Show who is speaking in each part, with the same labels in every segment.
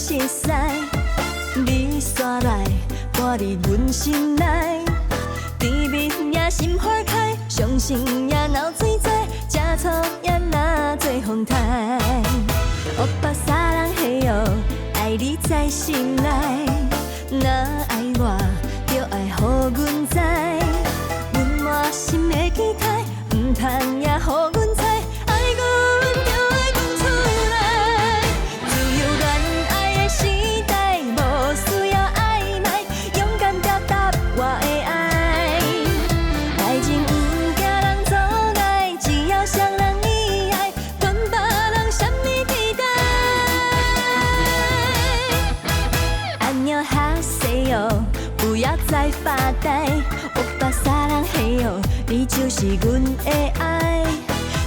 Speaker 1: 熟悉，你煞来搬入阮心内，甜蜜也心花开，伤心也流水在，吃醋也若做风台。乌巴萨人嘿哟，爱你在心内，若爱我，就爱予阮知，阮满心的期待，唔通也予阮猜，爱阮就爱讲出来。自由恋爱的时代，无需要暧昧，勇敢表达我的爱。爱情唔惊人阻碍，只要双人意爱，管别人什么期待。安妞哈西哟，不要再发呆，我把萨人嘿哟，你就是阮的爱。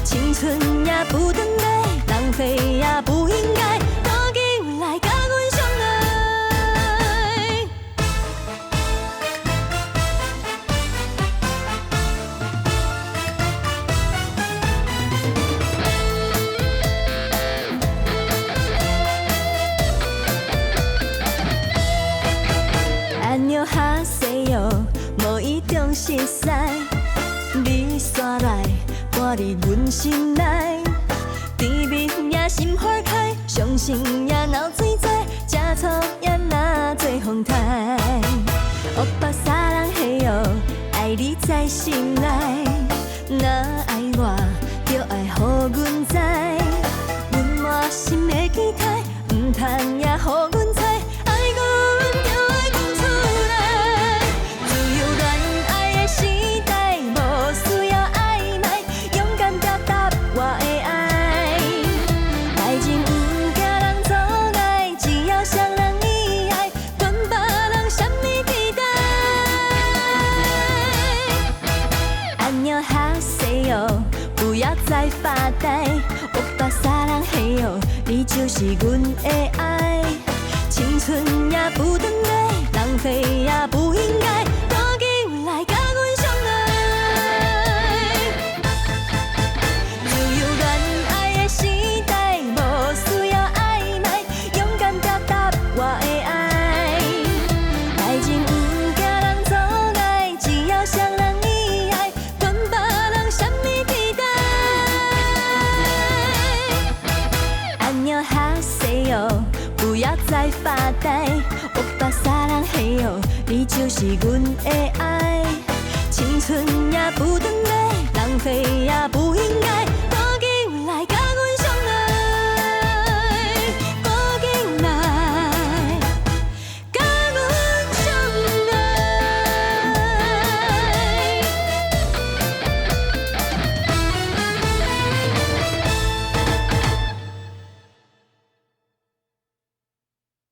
Speaker 1: 青春也不等待，浪费也不应该，赶紧来甲阮相爱。安妞哈西哟，无意中熟悉，你煞来搬入阮心内，甜蜜也心花开，伤心也流水在，吃醋也若做风台。乌巴萨人嘿哟，爱你在心内，若爱我，就爱予阮知，阮满心的期待，唔通也予阮猜，爱阮就爱讲出来。自由恋爱的时代，无需要暧昧，勇敢表达我的爱。爱情唔惊人阻碍，只要双人意爱，管别人什么期待。安妞哈西哟，不要再发呆，我把萨人嘿哟，你就是阮的爱。青春也不等待，浪费也不应该，赶紧来甲阮相爱。自由恋爱的时代，无需要暧昧，勇敢表达我的爱。爱情唔惊人阻碍，只要双人意爱，管别人什么期待。安妞哈西哟，不要再发呆，我把萨人嘿哟，你就是阮的爱。青春也不等待，浪费也不应